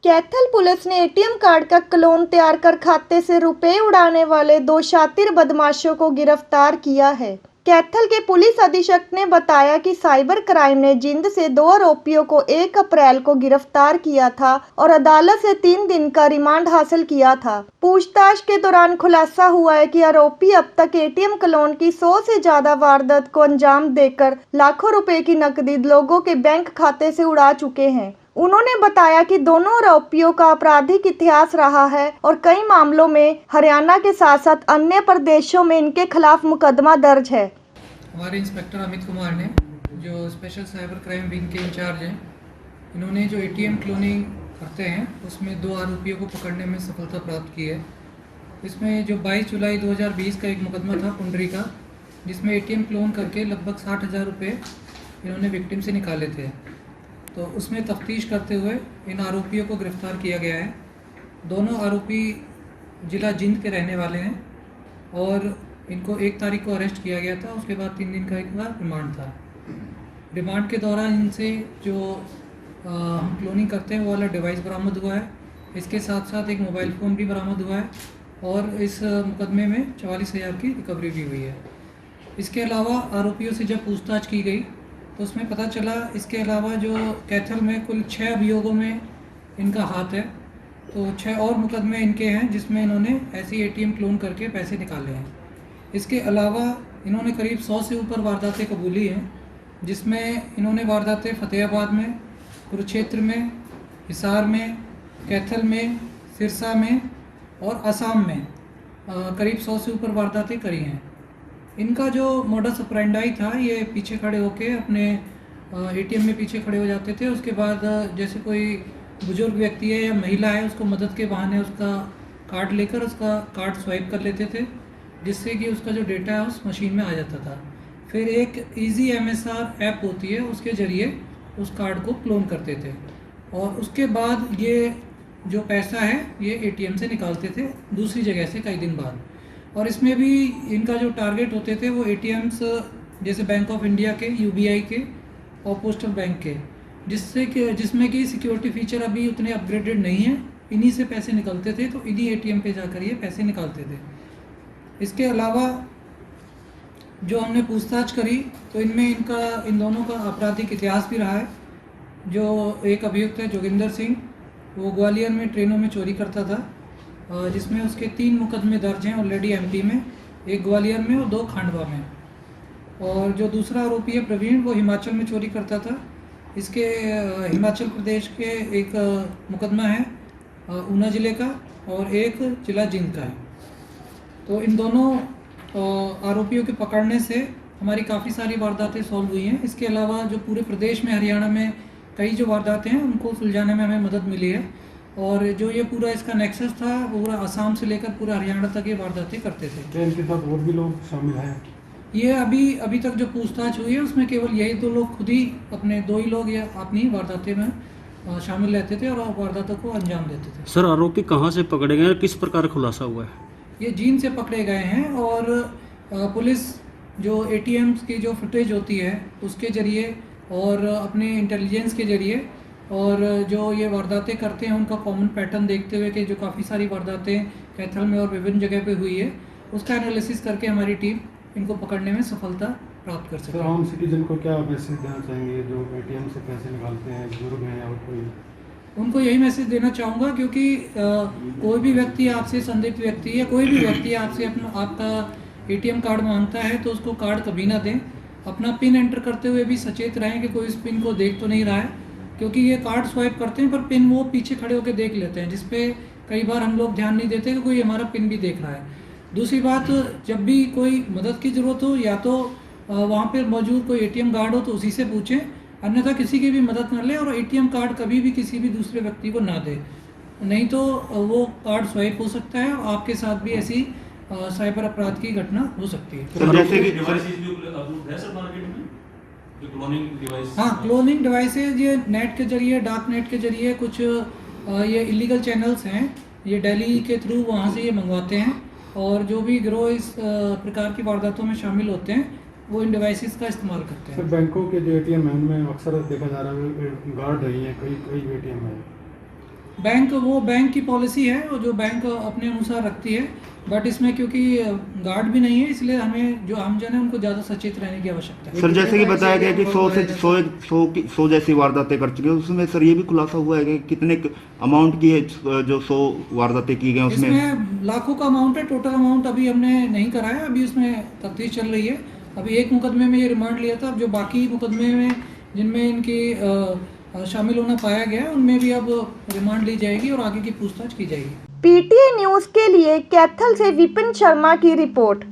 Kaithal police ने ATM card का clone तैयार कर खाते से रुपए उड़ाने वाले 2 शातिर बदमाशों को गिरफ्तार किया है। कैथल के पुलिस अधीक्षक ने बताया कि साइबर क्राइम ने जींद से 2 आरोपियों को 1 अप्रैल को गिरफ्तार किया था और अदालत से 3 दिन का रिमांड हासिल किया था। पूछताछ के दौरान खुलासा हुआ है कि आरोपी अब तक एटीएम क्लोन की 100 से ज्यादा वारदात को अंजाम देकर लाखों रुपए की नकदी लोगों के बैंक खाते से उड़ा चुके हैं। उन्होंने बताया कि दोनों आरोपियों का आपराधिक इतिहास रहा है और कई मामलों में हरियाणा के साथ साथ अन्य प्रदेशों में इनके खिलाफ मुकदमा दर्ज है। हमारे इंस्पेक्टर अमित कुमार ने, जो स्पेशल साइबर क्राइम विंग के इंचार्ज हैं, इन्होंने जो एटीएम क्लोनिंग करते हैं उसमें 2 आरोपियों को पकड़ने में सफलता प्राप्त की है। इसमें जो 22 जुलाई 2020 का एक मुकदमा था पुंडरी का, जिसमें एटीएम क्लोन करके लगभग 60,000 रुपये इन्होंने विक्टिम से निकाले थे, तो उसमें तफ्तीश करते हुए इन आरोपियों को गिरफ्तार किया गया है। दोनों आरोपी जिला जींद के रहने वाले हैं और इनको 1 तारीख को अरेस्ट किया गया था। उसके बाद 3 दिन का एक बार रिमांड था। रिमांड के दौरान इनसे जो हम क्लोनिंग करते हैं वो वाला डिवाइस बरामद हुआ है। इसके साथ साथ एक मोबाइल फ़ोन भी बरामद हुआ है और इस मुकदमे में 44,000 की रिकवरी भी हुई है। इसके अलावा आरोपियों से जब पूछताछ की गई तो उसमें पता चला इसके अलावा जो कैथल में कुल 6 अभियोगों में इनका हाथ है, तो 6 और मुकदमे इनके हैं जिसमें इन्होंने ऐसी एटीएम क्लोन करके पैसे निकाले हैं। इसके अलावा इन्होंने करीब 100 से ऊपर वारदातें कबूली हैं, जिसमें इन्होंने वारदातें फतेहाबाद में, कुरुक्षेत्र में, हिसार में, कैथल में, सिरसा में और असम में करीब 100 से ऊपर वारदातें करी हैं। इनका जो मोडस ऑपरेंडाई था, ये पीछे खड़े होके अपने एटीएम में पीछे खड़े हो जाते थे। उसके बाद जैसे कोई बुजुर्ग व्यक्ति है या महिला है, उसको मदद के बहाने उसका कार्ड लेकर उसका कार्ड स्वाइप कर लेते थे, जिससे कि उसका जो डेटा है उस मशीन में आ जाता था। फिर एक इजी MSR ऐप होती है, उसके ज़रिए उस कार्ड को क्लोन करते थे और उसके बाद ये जो पैसा है ये एटीएम से निकालते थे दूसरी जगह से कई दिन बाद। और इसमें भी इनका जो टारगेट होते थे वो एटीएम्स जैसे बैंक ऑफ इंडिया के, UBI के और पोस्टल बैंक के, जिसमें कि सिक्योरिटी फीचर अभी उतने अपग्रेडेड नहीं है। इन्हीं से पैसे निकलते थे, तो इन्हीं एटीएम पे जाकर ये पैसे निकालते थे। इसके अलावा जो हमने पूछताछ करी तो इनमें इन दोनों का आपराधिक इतिहास भी रहा है। जो एक अभियुक्त है जोगिंदर सिंह, वो ग्वालियर में ट्रेनों में चोरी करता था, जिसमें उसके 3 मुकदमे दर्ज हैं ऑलरेडी MP में, 1 ग्वालियर में और 2 खांडवा में। और जो दूसरा आरोपी है प्रवीण, वो हिमाचल में चोरी करता था। इसके हिमाचल प्रदेश के एक मुकदमा है ऊना ज़िले का और एक जिला जींद का है। तो इन दोनों आरोपियों के पकड़ने से हमारी काफ़ी सारी वारदातें सॉल्व हुई हैं। इसके अलावा जो पूरे प्रदेश में, हरियाणा में कई जो वारदातें हैं उनको सुलझाने में हमें मदद मिली है। और जो ये पूरा इसका नेक्सस था वो पूरा असम से लेकर पूरा हरियाणा तक ये वारदातें करते थे। क्या इनके साथ और भी लोग शामिल हैं? ये अभी तक जो पूछताछ हुई है उसमें केवल यही 2 लोग, खुद ही अपने 2 ही लोग या अपनी वारदातें में शामिल रहते थे और वारदातों को अंजाम देते थे। सर, आरोपी कहाँ से पकड़े गए, किस प्रकार खुलासा हुआ है? ये जींद से पकड़े गए हैं और पुलिस जो ATMs की जो फुटेज होती है उसके ज़रिए और अपने इंटेलिजेंस के ज़रिए और जो ये वारदातें करते हैं उनका कॉमन पैटर्न देखते हुए कि जो काफ़ी सारी वारदातें कैथल में और विभिन्न जगह पे हुई है, उसका एनालिसिस करके हमारी टीम इनको पकड़ने में सफलता प्राप्त कर सके। आम सिटीजन को क्या मैसेज देना चाहेंगे जो ATM से पैसे निकालते हैं, बुजुर्ग हैं या कोई? उनको यही मैसेज देना चाहूँगा, क्योंकि कोई भी व्यक्ति आपसे, संदिग्ध व्यक्ति या कोई भी व्यक्ति आपसे आपका ATM कार्ड मांगता है तो उसको कार्ड कभी ना दें। अपना पिन एंटर करते हुए भी सचेत रहें कि कोई इस पिन को देख तो नहीं रहा है, क्योंकि ये कार्ड स्वाइप करते हैं पर पिन वो पीछे खड़े होकर देख लेते हैं, जिसपे कई बार हम लोग ध्यान नहीं देते कि कोई हमारा पिन भी देख रहा है। दूसरी बात, जब भी कोई मदद की ज़रूरत हो या तो वहाँ पर मौजूद कोई ATM गार्ड हो तो उसी से पूछें, अन्यथा किसी की भी मदद न लें और ATM कार्ड कभी भी किसी भी दूसरे व्यक्ति को ना दें, नहीं तो वो कार्ड स्वाइप हो सकता है और आपके साथ भी ऐसी साइबर अपराध की घटना हो सकती है। हाँ, क्लोनिंग डिवाइसेज ये नेट के जरिए, डार्क नेट के जरिए कुछ ये इलीगल चैनल्स हैं, ये दिल्ली के थ्रू वहाँ से ये मंगवाते हैं और जो भी गिरोह इस प्रकार की वारदातों में शामिल होते हैं वो इन डिवाइसेस का इस्तेमाल करते हैं। सर, बैंकों के जो ATM है उनमें अक्सर देखा जा रहा है गार्ड रही है, कई ATM है, बैंक की पॉलिसी है और जो बैंक अपने अनुसार रखती है, बट इसमें क्योंकि गार्ड भी नहीं है, इसलिए हमें जो आमजन है उनको ज़्यादा सचेत रहने की आवश्यकता है। सर जैसे कि बताया गया कि 100 जैसी वारदातें कर चुके हैं, उसमें सर ये भी खुलासा हुआ है कि कितने अमाउंट की है जो 100 वारदातें की गई उसमें? इसमें लाखों का अमाउंट है, टोटल अमाउंट अभी हमने नहीं कराया, अभी उसमें तफ्तीश चल रही है। अभी एक मुकदमे में ये रिमांड लिया था, अब जो बाकी मुकदमे में जिनमें इनकी शामिल होना पाया गया है, उनमें भी अब रिमांड ली जाएगी और आगे की पूछताछ की जाएगी। पीटीए न्यूज़ के लिए कैथल से विपिन शर्मा की रिपोर्ट।